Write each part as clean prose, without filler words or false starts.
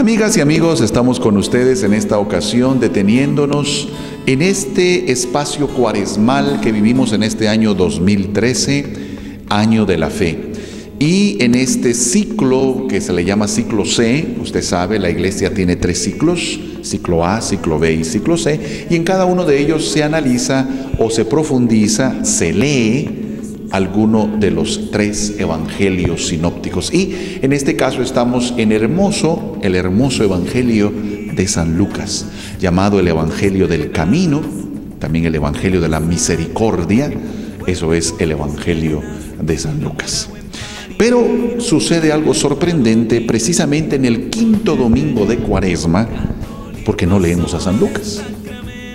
Amigas y amigos, estamos con ustedes en esta ocasión deteniéndonos en este espacio cuaresmal que vivimos en este año 2013, año de la fe. Y en este ciclo que se le llama ciclo C, usted sabe, la iglesia tiene 3 ciclos, ciclo A, ciclo B y ciclo C, y en cada uno de ellos se analiza o se profundiza, se lee alguno de los 3 evangelios sinópticos. Y en este caso estamos en el hermoso evangelio de San Lucas, llamado el evangelio del camino, también el evangelio de la misericordia. Eso es el evangelio de San Lucas. Pero sucede algo sorprendente precisamente en el 5º domingo de Cuaresma, porque no leemos a San Lucas.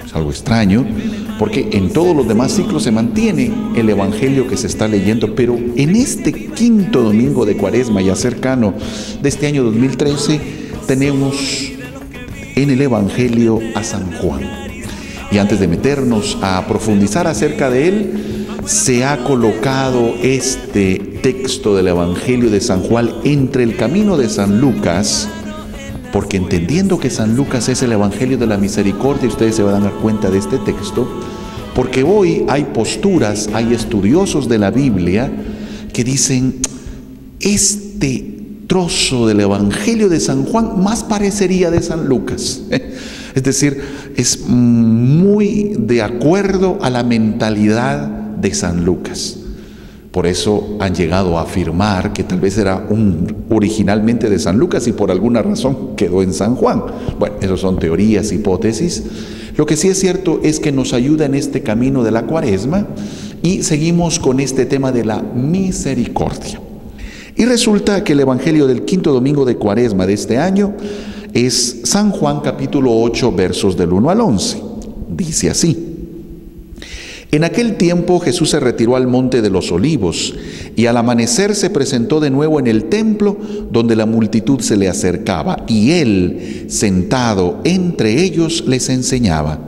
Es algo extraño, porque en todos los demás ciclos se mantiene el evangelio que se está leyendo, pero en este 5º domingo de Cuaresma, ya cercano de este año 2013, tenemos en el evangelio a San Juan. Y antes de meternos a profundizar acerca de él, se ha colocado este texto del evangelio de San Juan entre el camino de San Lucas, porque entendiendo que San Lucas es el evangelio de la misericordia, ustedes se van a dar cuenta de este texto, porque hoy hay posturas, hay estudiosos de la Biblia que dicen, este trozo del evangelio de San Juan más parecería de San Lucas. Es decir, es muy de acuerdo a la mentalidad de San Lucas. Por eso han llegado a afirmar que tal vez era originalmente de San Lucas y por alguna razón quedó en San Juan. Bueno, esas son teorías, hipótesis. Lo que sí es cierto es que nos ayuda en este camino de la Cuaresma y seguimos con este tema de la misericordia. Y resulta que el evangelio del 5º domingo de Cuaresma de este año es San Juan capítulo 8 versos del 1 al 11. Dice así: En aquel tiempo Jesús se retiró al monte de los Olivos y al amanecer se presentó de nuevo en el templo donde la multitud se le acercaba y él, sentado entre ellos, les enseñaba.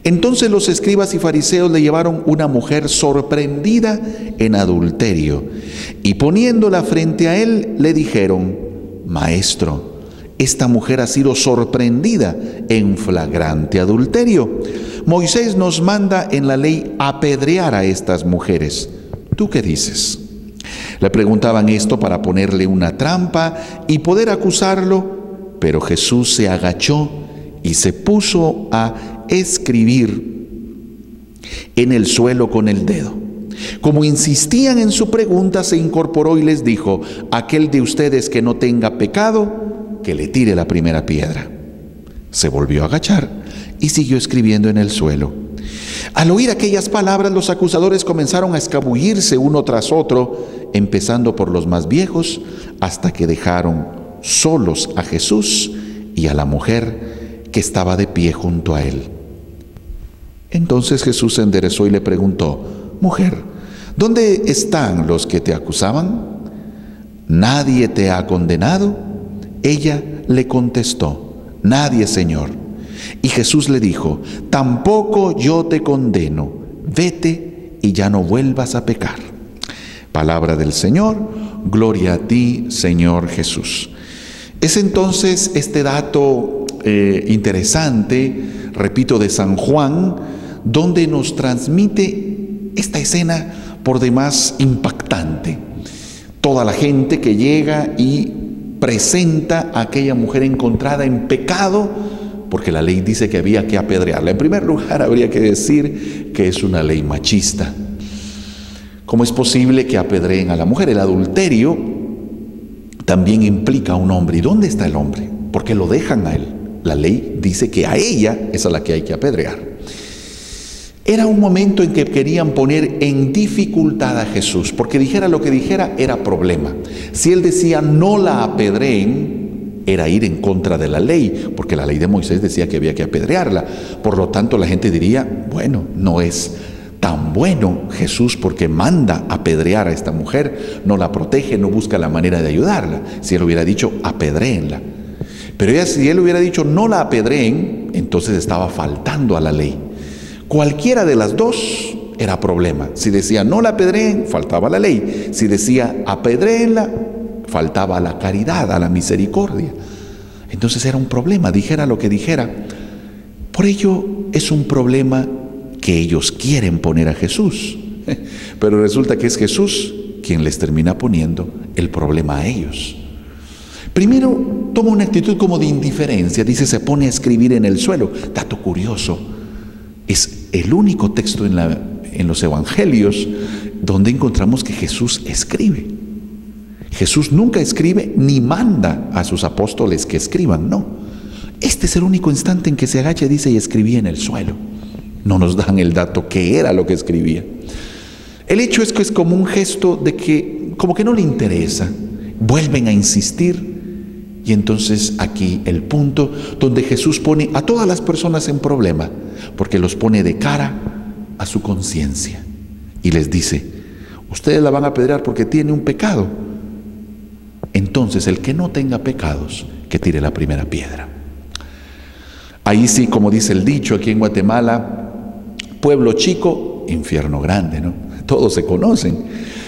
Entonces los escribas y fariseos le llevaron una mujer sorprendida en adulterio y poniéndola frente a él le dijeron: Maestro, esta mujer ha sido sorprendida en flagrante adulterio. Moisés nos manda en la ley apedrear a estas mujeres. ¿Tú qué dices? Le preguntaban esto para ponerle una trampa y poder acusarlo, pero Jesús se agachó y se puso a escribir en el suelo con el dedo. Como insistían en su pregunta, se incorporó y les dijo: aquel de ustedes que no tenga pecado, que le tire la primera piedra. Se volvió a agachar y siguió escribiendo en el suelo. Al oír aquellas palabras, los acusadores comenzaron a escabullirse uno tras otro, empezando por los más viejos, hasta que dejaron solos a Jesús y a la mujer que estaba de pie junto a él. Entonces Jesús se enderezó y le preguntó: Mujer, ¿dónde están los que te acusaban? ¿Nadie te ha condenado? Ella le contestó: Nadie, Señor. Y Jesús le dijo: Tampoco yo te condeno. Vete y ya no vuelvas a pecar. Palabra del Señor. Gloria a ti, Señor Jesús. Es entonces este dato interesante, repito, de San Juan, donde nos transmite esta escena por demás impactante. Toda la gente que llega y presenta a aquella mujer encontrada en pecado, porque la ley dice que había que apedrearla. En primer lugar, habría que decir que es una ley machista. ¿Cómo es posible que apedreen a la mujer? El adulterio también implica a un hombre. ¿Y dónde está el hombre? ¿Por qué lo dejan a él? La ley dice que a ella es a la que hay que apedrear. Era un momento en que querían poner en dificultad a Jesús, porque dijera lo que dijera era problema. Si él decía no la apedreen, era ir en contra de la ley, porque la ley de Moisés decía que había que apedrearla. Por lo tanto, la gente diría: bueno, no es tan bueno Jesús porque manda apedrear a esta mujer, no la protege, no busca la manera de ayudarla. Si él hubiera dicho apedréenla. Pero si él hubiera dicho no la apedreen, entonces estaba faltando a la ley. Cualquiera de las dos era problema. Si decía no la apedreen, faltaba la ley. Si decía apedréenla, faltaba a la caridad, a la misericordia. Entonces era un problema, dijera lo que dijera. Por ello es un problema que ellos quieren poner a Jesús, pero resulta que es Jesús quien les termina poniendo el problema a ellos. Primero toma una actitud como de indiferencia, dice se pone a escribir en el suelo. Dato curioso, es el único texto en los evangelios donde encontramos que Jesús escribe. Jesús nunca escribe ni manda a sus apóstoles que escriban, no. Este es el único instante en que se agacha, dice, y escribía en el suelo. No nos dan el dato qué era lo que escribía. El hecho es que es como un gesto de que como que no le interesa. Vuelven a insistir. Y entonces aquí el punto donde Jesús pone a todas las personas en problema, porque los pone de cara a su conciencia y les dice, ustedes la van a apedrear porque tiene un pecado. Entonces el que no tenga pecados, que tire la primera piedra. Ahí sí, como dice el dicho aquí en Guatemala, pueblo chico, infierno grande, ¿no? Todos se conocen.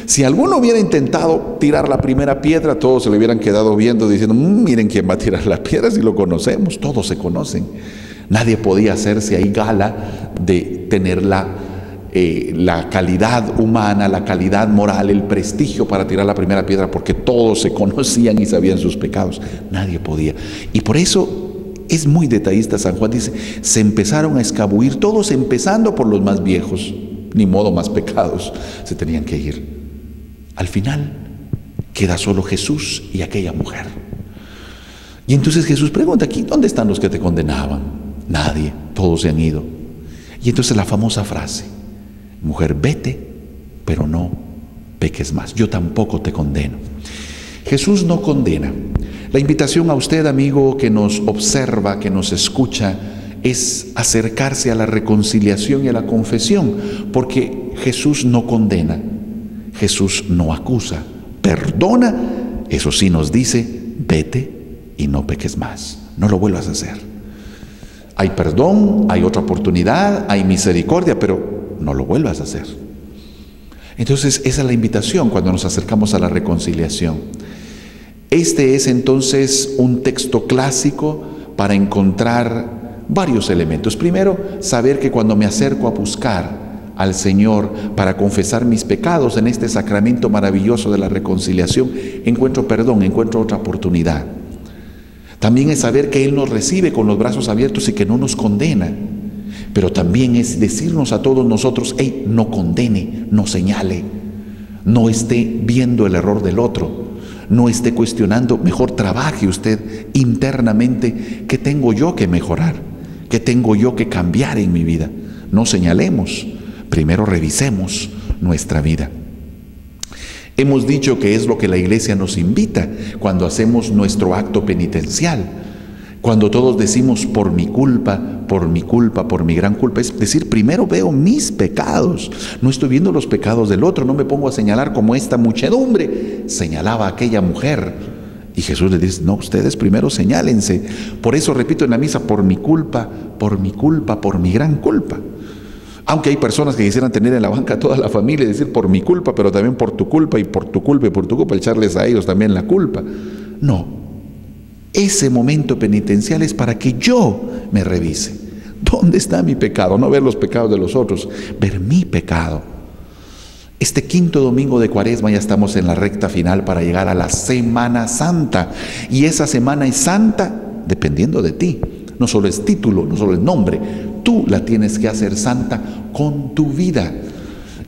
Si alguno hubiera intentado tirar la primera piedra, todos se le hubieran quedado viendo diciendo, miren quién va a tirar la piedra si lo conocemos, todos se conocen. Nadie podía hacerse ahí gala de tener la calidad humana, la calidad moral, el prestigio para tirar la primera piedra, porque todos se conocían y sabían sus pecados. Nadie podía. Y por eso es muy detallista San Juan, dice, se empezaron a escabuir todos, empezando por los más viejos, ni modo más pecados, se tenían que ir. Al final queda solo Jesús y aquella mujer. Y entonces Jesús pregunta aquí, ¿dónde están los que te condenaban? Nadie, todos se han ido. Y entonces la famosa frase, mujer, vete, pero no peques más. Yo tampoco te condeno. Jesús no condena. La invitación a usted, amigo, que nos observa, que nos escucha, es acercarse a la reconciliación y a la confesión, porque Jesús no condena. Jesús no acusa, perdona, eso sí nos dice, vete y no peques más, no lo vuelvas a hacer. Hay perdón, hay otra oportunidad, hay misericordia, pero no lo vuelvas a hacer. Entonces esa es la invitación cuando nos acercamos a la reconciliación. Este es entonces un texto clásico para encontrar varios elementos. Primero, saber que cuando me acerco a buscar al Señor para confesar mis pecados en este sacramento maravilloso de la reconciliación, encuentro perdón, encuentro otra oportunidad. También es saber que Él nos recibe con los brazos abiertos y que no nos condena. Pero también es decirnos a todos nosotros, hey, no condene, no señale, no esté viendo el error del otro, no esté cuestionando, mejor trabaje usted internamente, ¿qué tengo yo que mejorar? ¿Qué tengo yo que cambiar en mi vida? No señalemos. Primero revisemos nuestra vida. Hemos dicho que es lo que la Iglesia nos invita cuando hacemos nuestro acto penitencial. Cuando todos decimos por mi culpa, por mi culpa, por mi gran culpa, es decir, primero veo mis pecados. No estoy viendo los pecados del otro, no me pongo a señalar como esta muchedumbre señalaba a aquella mujer. Y Jesús le dice, no, ustedes primero señálense. Por eso repito en la misa, por mi culpa, por mi culpa, por mi gran culpa. Aunque hay personas que quisieran tener en la banca a toda la familia y decir por mi culpa, pero también por tu culpa y por tu culpa y por tu culpa, echarles a ellos también la culpa. No, ese momento penitencial es para que yo me revise. ¿Dónde está mi pecado? No ver los pecados de los otros, ver mi pecado. Este quinto domingo de Cuaresma ya estamos en la recta final para llegar a la Semana Santa. Y esa semana es santa dependiendo de ti. No solo es título, no solo es nombre. Tú la tienes que hacer santa con tu vida.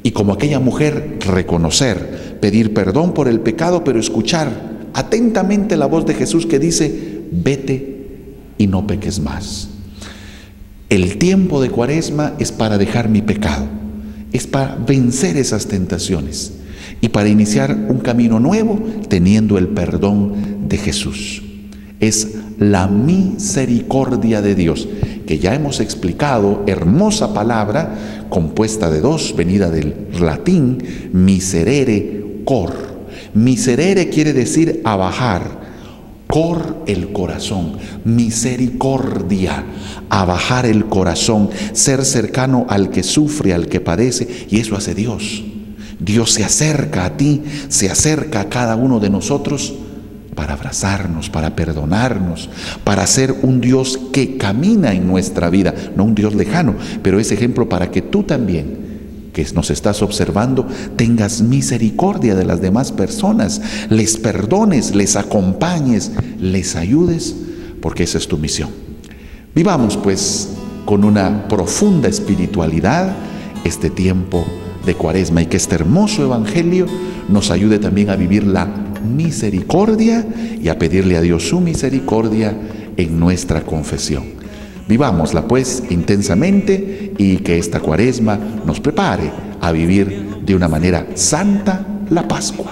Y como aquella mujer, reconocer, pedir perdón por el pecado, pero escuchar atentamente la voz de Jesús que dice, vete y no peques más. El tiempo de Cuaresma es para dejar mi pecado, es para vencer esas tentaciones y para iniciar un camino nuevo teniendo el perdón de Jesús. Es la misericordia de Dios, que ya hemos explicado, hermosa palabra compuesta de dos, venida del latín, miserere, cor. Miserere quiere decir abajar, cor el corazón, misericordia, abajar el corazón, ser cercano al que sufre, al que padece, y eso hace Dios. Dios se acerca a ti, se acerca a cada uno de nosotros para abrazarnos, para perdonarnos, para ser un Dios que camina en nuestra vida, no un Dios lejano, pero es ejemplo para que tú también, que nos estás observando, tengas misericordia de las demás personas, les perdones, les acompañes, les ayudes, porque esa es tu misión. Vivamos pues con una profunda espiritualidad este tiempo de Cuaresma, y que este hermoso evangelio nos ayude también a vivir la misericordia y a pedirle a Dios su misericordia en nuestra confesión. Vivámosla pues intensamente, y que esta Cuaresma nos prepare a vivir de una manera santa la Pascua.